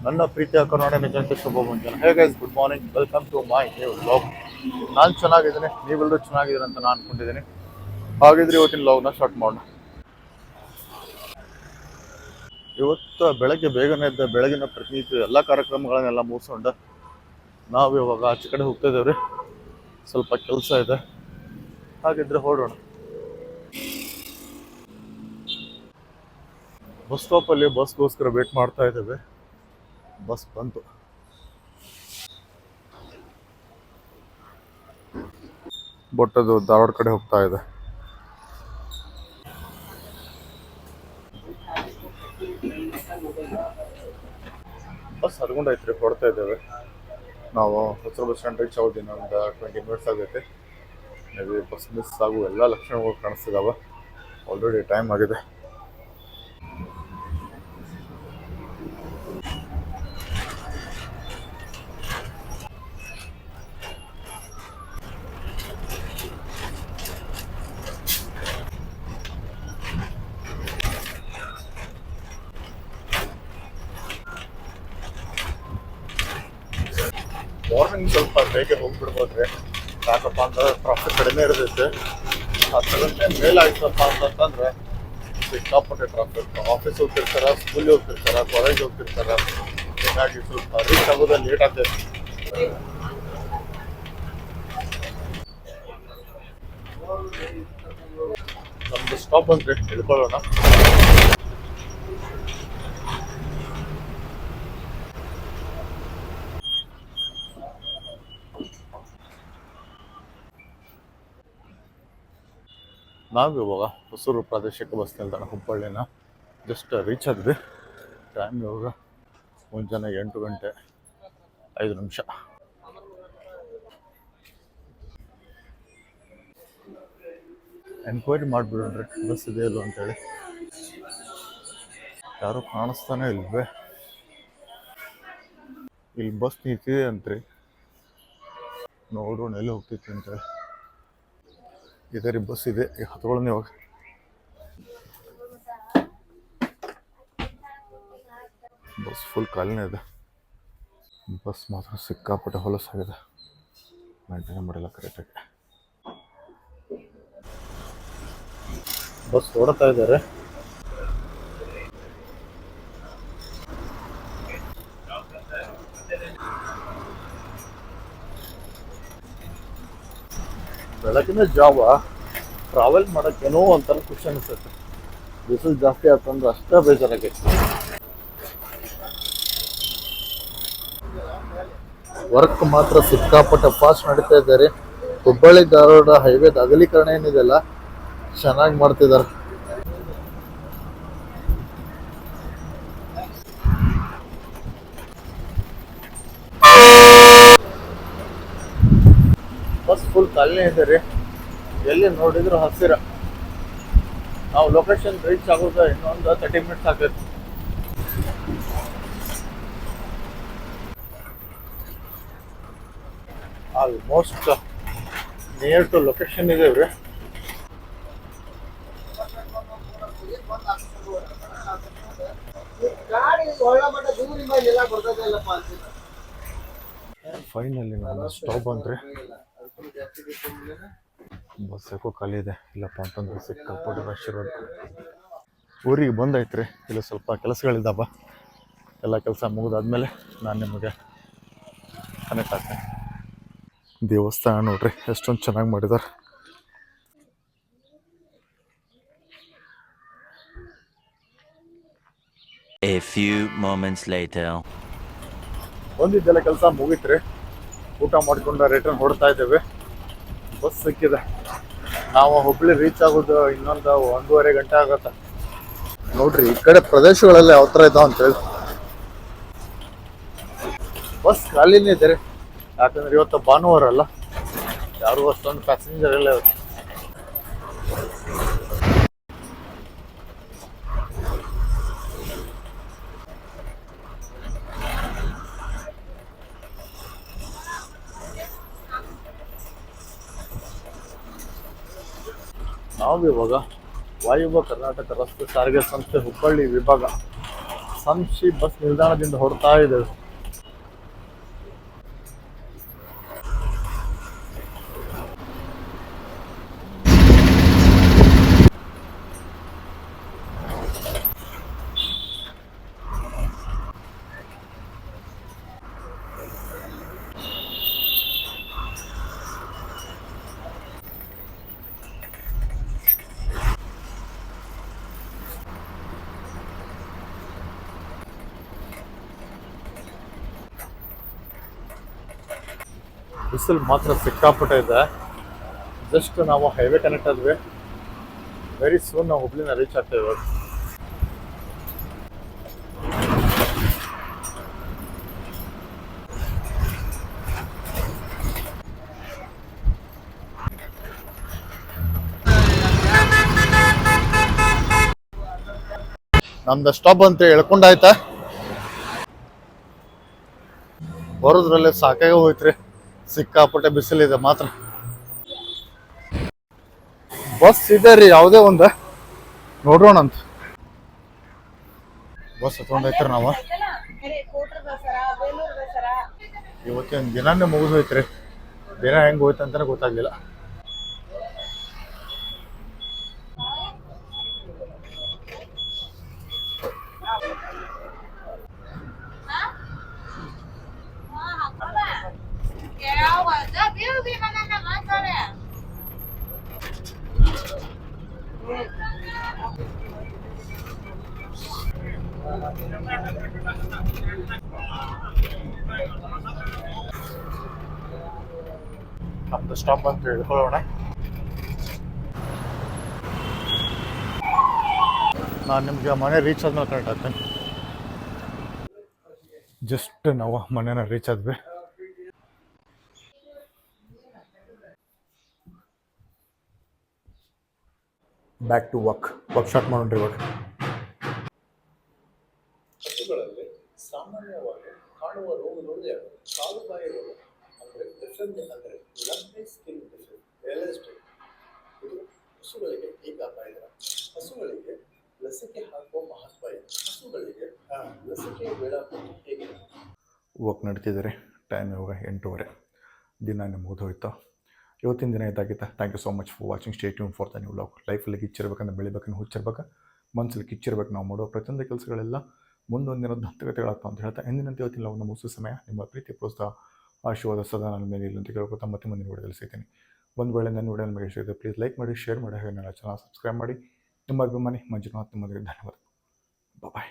ನನ್ನ ಪ್ರೀತಿಯ ಕರ್ನಾಟಕ ಜನತೆ ಶುಭ ಮುಂಜಾನೆ. Hey guys, good morning, welcome to my new vlog. ನಾನು ಚೆನ್ನಾಗಿದ್ದೀನಿ, ನೀವೆಲ್ಲರೂ ಚೆನ್ನಾಗಿದ್ದೀರ ಅಂತ ನಾನು ಅನ್ಕೊಂಡಿದ್ದೀನಿ. ಹಾಗಿದ್ರೆ ಇವತ್ತಿನ ವ್ಲಾಗ್ನ ಸ್ಟಾರ್ಟ್ ಮಾಡೋಣ. ಇವತ್ತು ಬೆಳಗ್ಗೆ ಬೇಗನೆ ಇದ್ದ ಬೆಳಗಿನ ಪ್ರತಿನಿತ್ಯ ಎಲ್ಲ ಕಾರ್ಯಕ್ರಮಗಳನ್ನೆಲ್ಲ ಮುಗಿಸ್ಕೊಂಡು ನಾವು ಇವಾಗ ಆಚೆ ಕಡೆ ಹೋಗ್ತಾ ಇದ್ದೇವ್ರಿ. ಸ್ವಲ್ಪ ಕೆಲಸ ಇದೆ, ಹಾಗಿದ್ರೆ ಹೊರಡೋಣ. ಬಸ್ ಸ್ಟಾಪಲ್ಲಿ ಬಸ್ಗೋಸ್ಕರ ವೇಟ್ ಮಾಡ್ತಾ ಇದ್ದೇವೆ. ಬಸ್ ಬಂತು. ಬಟ್ ಅದು ಧಾರವಾಡ ಕಡೆ ಹೋಗ್ತಾ ಇದೆ. ಬಸ್ ಹರ್ಕೊಂಡು ಐತ್ರಿ, ಹೊಡ್ತಾ ಇದ್ದೇವೆ. ನಾವು ಹೊಸ ಬಸ್ ಸ್ಟ್ಯಾಂಡ್ ರೀಚ್ ಆಗೋದಿನ ಒಂದು 20 ಮಿನಿಟ್ಸ್ ಆಗೈತೆ. ಮೇ ಬಿ ಬಸ್ ಮಿಸ್ ಆಗುವ ಎಲ್ಲ ಲಕ್ಷಣಗಳು ಕಾಣಿಸ್ತಿದ್ದಾವೆ. ಆಲ್ರೆಡಿ ಟೈಮ್ ಆಗಿದೆ. ಮಾರ್ನಿಂಗ್ ಸ್ವಲ್ಪ ಬೇಗ ಹೋಗ್ಬಿಡ್ಬೋದ್ರಿ. ಯಾಕಪ್ಪ ಅಂತಂದ್ರೆ ಟ್ರಾಫಿಕ್ ಕಡಿಮೆ ಇರ್ತೈತೆ. 10 ಗಂಟೆ ಮೇಲೆ ಆಯ್ತಪ್ಪ ಅಂತಂದ್ರೆ ಸಿಕ್ಕಾಪಟ್ಟೆ ಟ್ರಾಫಿಕ್. ಆಫೀಸ್ ಹೋಗ್ತಿರ್ತಾರ, ಸ್ಕೂಲಿಗೆ ಹೋಗ್ತಿರ್ತಾರ, ಕಾಲೇಜ್ ಹೋಗ್ತಿರ್ತಾರ. ಹೀಗಾಗಿ ಸ್ವಲ್ಪ ರೀಚ್ ಆಗೋದು ಲೇಟ್ ಆಗ್ತೈತಿ. ನಮ್ದು ಸ್ಟಾಪ್ ಅಂದ್ರೆ ತಿಳ್ಕೊಳ್ಳೋಣ. ನಾವು ಇವಾಗ ಹೊಸೂರು ಪ್ರಾದೇಶಿಕ ಬಸ್ ನಿಲ್ದಾಣ ಹುಬ್ಬಳ್ಳಿನ ಜಸ್ಟ್ ರೀಚ್ ಆದ್ವಿ. ಟೈಮ್ ಇವಾಗ ಮುಂಜಾನೆ 8 ಗಂಟೆ 5 ನಿಮಿಷ. ಎನ್ಕ್ವೈರಿ ಮಾಡಿಬಿಡ್ರಿ ಬಸ್ ಇದೆ ಇಲ್ಲೋ ಅಂತೇಳಿ. ಯಾರು ಕಾಣಿಸ್ತಾನೆ ಇಲ್ವೇ. ಇಲ್ಲಿ ಬಸ್ ನಿಂತಿದೆ ಅಂತ್ರಿ, ನೋಡೋಣ ಎಲ್ಲಿ ಹೋಗ್ತೈತಿ ಅಂತೇಳಿ. ಇದೇ ರೀ ಬಸ್ ಇದೆ, ಹತ್ಕೊಳ್ಳೋಣ ಇವಾಗ. ಬಸ್ ಫುಲ್ ಖಾಲಿನೇ ಇದೆ. ಬಸ್ ಮಾತ್ರ ಸಿಕ್ಕಾಪಟ್ಟೆ ಹೊಲಸಾಗಿದೆ, ಮೇಂಟೈನ್ ಮಾಡಿಲ್ಲ ಕರೆಕ್ಟಾಗಿ. ಬಸ್ ಓಡ್ತಾ ಇದ್ದಾರೆ. ಬೆಳಗಿನ ಜಾವ ಟ್ರಾವೆಲ್ ಮಾಡೋಕ್ಕೇನೋ ಒಂಥರ ಖುಷಿ ಅನಿಸುತ್ತೆ. ಬಿಸಿಲು ಜಾಸ್ತಿ ಆಯ್ತಂದ್ರೆ ಅಷ್ಟೇ ಬೇಜಾರಾಗೈತಿ. ವರ್ಕ್ ಮಾತ್ರ ಸಿಕ್ಕಾಪಟ್ಟೆ ಫಾಸ್ಟ್ ನಡೀತಾ ಇದ್ದಾರೆ. ಹುಬ್ಬಳ್ಳಿ ಧಾರವಾಡ ಹೈವೇದ ಅಗಲೀಕರಣ ಏನಿದೆಲ್ಲ ಚೆನ್ನಾಗಿ ಮಾಡ್ತಿದ್ದಾರೆ. ಬಸ್ ಫುಲ್ ಖಾಲಿನೇ ಇದೆ ರೀ. ಎಲ್ಲಿ ನೋಡಿದ್ರು ಹಸಿರ. ನಾವು ಲೊಕೇಶನ್ ರೀಚ್ ಆಗೋದು ಇನ್ನೊಂದು 30 ಮಿನಿಟ್ಸ್ ಆಗೈತೆ. ಆಲ್ಮೋಸ್ಟ್ ನಿಯರ್ ಟು ಲೊಕೇಶನ್ ಇದೇವ್ರಿ. ಫೈನಲಿ ನಾನು ಸ್ಟಾಪ್ ಬಂದ್ರಿ. ಬಸ್ ಯಾಕೋ ಖಾಲಿ ಇದೆ. ಇಲ್ಲಪ್ಪ ಅಂತಂದ್ರೆ ಸಿಕ್ಕಾಪಟ್ಟೆ ರಶ್ ಇರೋದು. ಊರಿಗೆ ಬಂದೈತ್ರಿ. ಇಲ್ಲಿ ಸ್ವಲ್ಪ ಕೆಲಸಗಳಿದ್ದಾವ. ಎಲ್ಲ ಕೆಲಸ ಮುಗಿದಾದ್ಮೇಲೆ ನಾನು ನಿಮಗೆ ಕನೆಕ್ಟ್ ಆಗ್ತೇನೆ. ದೇವಸ್ಥಾನ ನೋಡ್ರಿ ಎಷ್ಟೊಂದು ಚೆನ್ನಾಗಿ ಮಾಡಿದ್ದಾರೆ. A few moments later. ಬಂದಿದ್ದೆಲ್ಲ ಕೆಲಸ ಮುಗೀತ್ರಿ. ಊಟ ಮಾಡಿಕೊಂಡು ರಿಟರ್ನ್ ಹೊಡ್ತಾ ಇದ್ದೇವೆ. ಬಸ್ ಸಿಕ್ಕಿದೆ. ನಾವು ಹುಬ್ಬಳ್ಳಿ ರೀಚ್ ಆಗೋದು ಇನ್ನೊಂದು 1.5 ಗಂಟೆ ಆಗತ್ತೆ. ನೋಡ್ರಿ ಈ ಕಡೆ ಪ್ರದೇಶಗಳೆಲ್ಲ ಯಾವ ಥರ ಇದಾವ ಅಂತೇಳಿ. ಬಸ್ ಖಾಲಿನೇ ಇದೆ ರೀ. ಯಾಕಂದ್ರೆ ಇವತ್ತು ಭಾನುವಾರ ಅಲ್ಲ, ಯಾರು ಅಷ್ಟೊಂದು ಪ್ಯಾಸೆಂಜರ್ ಎಲ್ಲ ಇವತ್ತು. ನಾವು ಇವಾಗ ವಾಯುವ್ಯ ಕರ್ನಾಟಕ ರಸ್ತೆ ಸಾರಿಗೆ ಸಂಸ್ಥೆ ಹುಬ್ಬಳ್ಳಿ ವಿಭಾಗ ಸಂಶಿ ಬಸ್ ನಿಲ್ದಾಣದಿಂದ ಹೊರಡ್ತಾ ಇದ್ದೇವೆ. ಬಿಸಿಲು ಮಾತ್ರ ಸಿಕ್ಕಾಪಟ್ಟೆ ಇದೆ. ಜಸ್ಟ್ ನಾವು ಹೈವೇ ಕನೆಕ್ಟ್ ಆದ್ವಿ. ವೆರಿ ಸೂನ್ ನಾವು ಹುಬ್ಳಿನ ರೀಚ್ ಆಗ್ತೇವೆ. ನಮ್ದು ಸ್ಟಾಪ್ ಅಂತ ಹೇಳ್ಕೊಂಡಾಯ್ತಾ, ಬರೋದ್ರಲ್ಲೇ ಸಾಕಾಗ ಹೋಯ್ತ್ರಿ. ಸಿಕ್ಕಾಪಟ್ಟೆ ಬಿಸಿಲಿದೆ ಮಾತ್ರ. ಬಸ್ ಇದೆ ರೀ, ಯಾವುದೇ ಒಂದು ನೋಡೋಣ ಅಂತ ಬಸ್ ಹತ್ಕೊಂಡೈತ್ರಿ. ನಾವು ಇವತ್ತಿನ ದಿನಾನೇ ಮುಗಿದು ಹೋಯ್ತ್ರಿ. ದಿನ ಹೆಂಗೆ ಹೋಯ್ತು ಅಂತಾನೆ ಗೊತ್ತಾಗ್ಲಿಲ್ಲ. ನಮ್ದು ಸ್ಟಾಪ್ ಅಂತ ಹೇಳ್ಕೊಳ್ಳೋಣ. ನಾನು ನಿಮ್ಗೆ ಮನೆ ರೀಚ್ ಆದ್ಮೇಲೆ ಕನೆಕ್ಟ್ ಆಗ್ತೇನೆ. ಜಸ್ಟ್ ನಾವು ಮನೇನ ರೀಚ್ ಆದ್ವಿ. ಬ್ಯಾಕ್ ಟು ವರ್ಕ್ ಸ್ಟಾರ್ಟ್ ಮಾಡೋಣ್ರಿ ಇವಾಗ. ಹಸುಗಳಲ್ಲಿ ಸಾಮಾನ್ಯವಾಗಿ ಕಾಣುವ ರೋಗಗಳು ಎರಡು. ಕಾಲುಬಾಯಿ ರೋಗ ಅಂದರೆ ಅಂದರೆ ಲಂಪಿ ಸ್ಕಿನ್ ಡಿಸೀಸ್, LSD. ಇದು ಹಸುಗಳಿಗೆ ಈಗ ಅಪಾಯಕರ. ಹಸುಗಳಿಗೆ ಲಸಿಕೆ ಹಾಕುವ ಮಹತ್ವ ಇದೆ. ಹಸುಗಳಿಗೆ ಲಸಿಕೆ ವೇಳಾಪಟ್ಟಿ ಹೇಗಿದೆ? ವರ್ಕ್ ನಡೀತಿದ್ದಾರೆ. ಟೈಮ್ ಇವಾಗ 8:30. ದಿನ ಮುಗಿದು ಹೋಯ್ತು. ಇವತ್ತಿನ ದಿನ ಇದಾಗಿತ್ತು. Thank you so much for watching. Stay tune for the new vlog. ಲೈಫಲ್ಲಿ ಕಿಚ್ಚಿರ್ಬೇಕಂದ್ರೆ ಬೆಳಿಬೇಕಂದ್ರೆ ಹುಚ್ಚಿರ್ಬೇಕು, ಮನಸ್ಸಲ್ಲಿ ಕಿಚ್ಚಿರ್ಬೇಕು. ನಾವು ಮಾಡೋ ಪ್ರತಿಯೊಂದು ಕೆಲಸಗಳೆಲ್ಲ ಮುಂದೊಂದಿನ ಹಂತಗತಿಗಳಾಗ್ತಾವ ಅಂತ ಹೇಳ್ತಾ ಎಂದಿನಂತೆ ಇವತ್ತಿನ ನಾವು ಮುಗಿಸೋ ಸಮಯ. ನಿಮ್ಮ ಪ್ರೀತಿ ಪ್ರೋತ್ಸಾಹ ಆಶೀರ್ವಾದ ಸದಾ ನನ್ನ ಮೇಲೆ ಇಲ್ಲ ಅಂತ ಕೇಳ್ಕೊತಾ ಮತ್ತೆ ಮುಂದಿನ ವಿಡಿಯೋದಲ್ಲಿ ಸಿಗ್ತೀನಿ. ಒಂದು ವೇಳೆ ನನ್ನ ವಿಡಿಯೋ ನಿಮಗೆ ಇಷ್ಟ ಇದೆ ಪ್ಲೀಸ್ ಲೈಕ್ ಮಾಡಿ, ಶೇರ್ ಮಾಡಿ, ಹಾಗೆ ನನ್ನ ಚಾನಲ್ ಸಬ್ಸ್ಕ್ರೈಬ್ ಮಾಡಿ. ನಿಮ್ಮ ಅಭಿಮಾನಿ ಮಂಜುನಾಥ್. ನಿಮ್ಮೊಂದಿಗೆ ಧನ್ಯವಾದ. ಬಾಯ್.